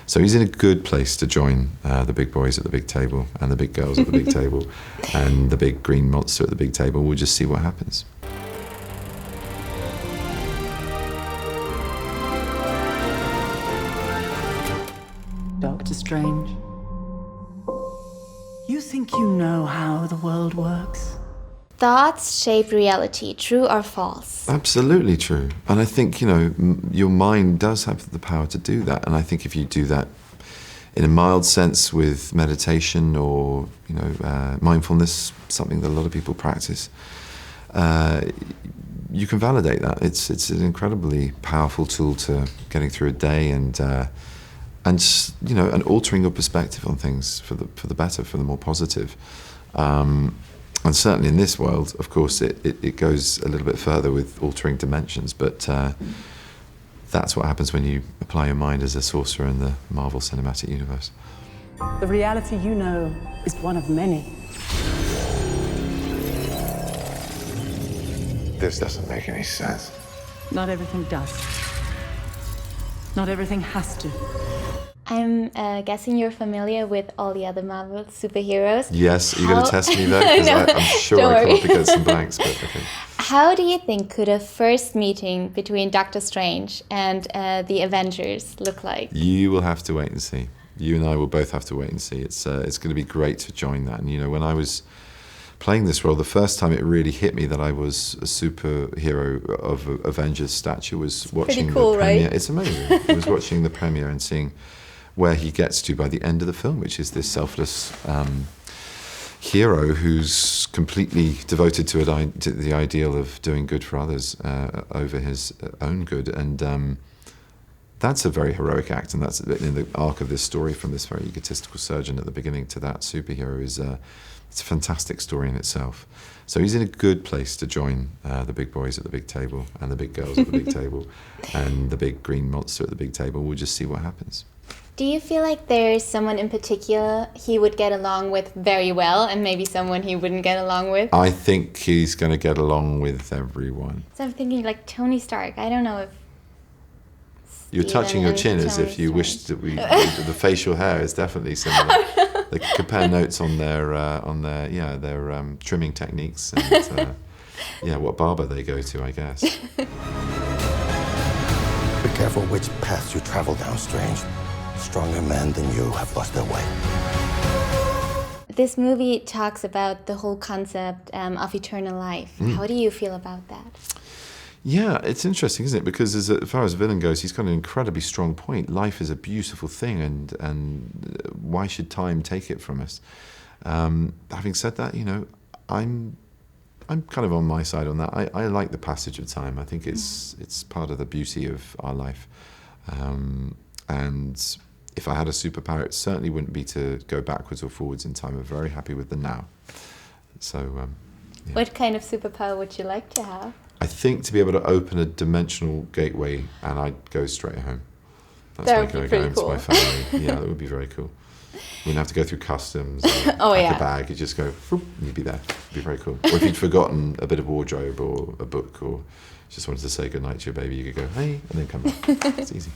So he's in a good place to join the big boys at the big table and the big girls at the big table and the big green monster at the big table. We'll just see what happens. Doctor Strange, you think you know how the world works? Thoughts shape reality, true or false? Absolutely true. And I think, your mind does have the power to do that. And I think if you do that in a mild sense with meditation or, mindfulness, something that a lot of people practice, you can validate that. It's an incredibly powerful tool to getting through a day and altering your perspective on things for the better, for the more positive. And certainly in this world, of course, it goes a little bit further with altering dimensions, but that's what happens when you apply your mind as a sorcerer in the Marvel Cinematic Universe. The reality you know is one of many. This doesn't make any sense. Not everything does. Not everything has to. I'm guessing you're familiar with all the other Marvel superheroes. Yes, you're going to test me there? Because I'm sure I come up against some blanks, but okay. How do you think could a first meeting between Doctor Strange and the Avengers look like? You will have to wait and see. You and I will both have to wait and see. It's going to be great to join that. And, when I was playing this role, the first time it really hit me that I was a superhero of Avengers stature was watching pretty cool, the premiere. right? It's amazing. I was watching the premiere and seeing where he gets to by the end of the film, which is this selfless hero who's completely devoted to the ideal of doing good for others over his own good. And that's a very heroic act, and that's in the arc of this story, from this very egotistical surgeon at the beginning to that superhero, it's a fantastic story in itself. So he's in a good place to join the big boys at the big table and the big girls at the big table and the big green monster at the big table. We'll just see what happens. Do you feel like there's someone in particular he would get along with very well and maybe someone he wouldn't get along with? I think he's going to get along with everyone. So I'm thinking like Tony Stark. I don't know if... You're touching your chin as if you wished that the facial hair is definitely similar. They compare notes on their trimming techniques and what barber they go to, I guess. Be careful which path you travel down, Strange. Stronger men than you have lost their way. This movie talks about the whole concept of eternal life. How do you feel about that? Yeah, it's interesting, isn't it? Because as far as a villain goes, he's got an incredibly strong point. Life is a beautiful thing, and why should time take it from us? Having said that, I'm kind of on my side on that. I like the passage of time. I think it's part of the beauty of our life. And if I had a superpower, it certainly wouldn't be to go backwards or forwards in time. I'm very happy with the now. So, What kind of superpower would you like to have? I think to be able to open a dimensional gateway and I'd go straight home. That's That when would I be go pretty home cool. to my family. Yeah, that would be very cool. You wouldn't have to go through customs, or Oh, pack yeah. a bag, you just go, whoop, and you'd be there. It'd be very cool. Or if you'd forgotten a bit of wardrobe or a book, or just wanted to say goodnight to your baby, you could go, hey, and then come back. It's easy.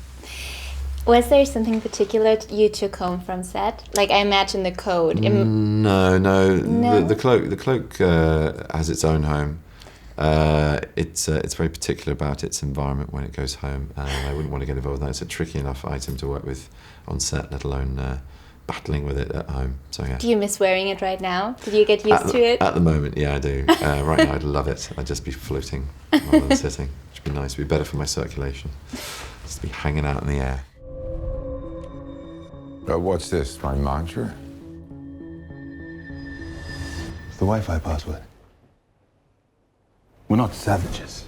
Was there something particular you took home from set? Like, I imagine the code. No. No? The cloak has its own home. It's very particular about its environment when it goes home, and I wouldn't want to get involved in that. It's a tricky enough item to work with on set, let alone battling with it at home. So yeah. Do you miss wearing it right now? Did you get used to it? At the moment, yeah, I do. Right now, I'd love it. I'd just be floating rather than sitting, which would be nice. It'd be better for my circulation. Just be hanging out in the air. What's this, my mantra? It's the Wi-Fi password. We're not savages.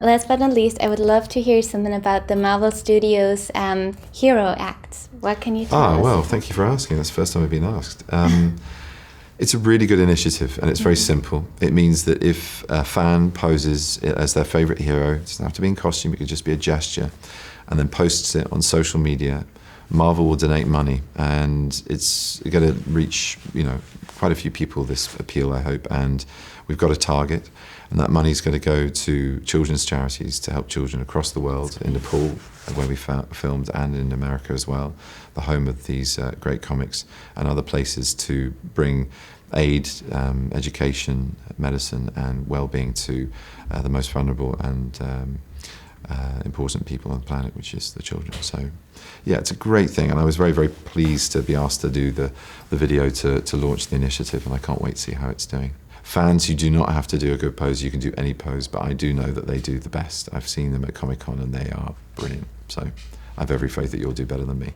Last but not least, I would love to hear something about the Marvel Studios hero acts. What can you tell us? Well, thank you for asking. That's the first time I've been asked. It's a really good initiative, and it's very simple. It means that if a fan poses it as their favourite hero, it doesn't have to be in costume, it could just be a gesture, and then posts it on social media, Marvel will donate money, and it's going to reach, you know, quite a few people, this appeal, I hope, and we've got a target, and that money is going to go to children's charities to help children across the world, in Nepal, where we filmed, and in America as well, the home of these great comics, and other places to bring aid, education, medicine, and well-being to the most vulnerable and important people on the planet, which is the children. So, yeah, it's a great thing, and I was very, very pleased to be asked to do the video to launch the initiative, and I can't wait to see how it's doing. Fans, you do not have to do a good pose, you can do any pose, but I do know that they do the best. I've seen them at Comic-Con and they are brilliant, so I have every faith that you'll do better than me.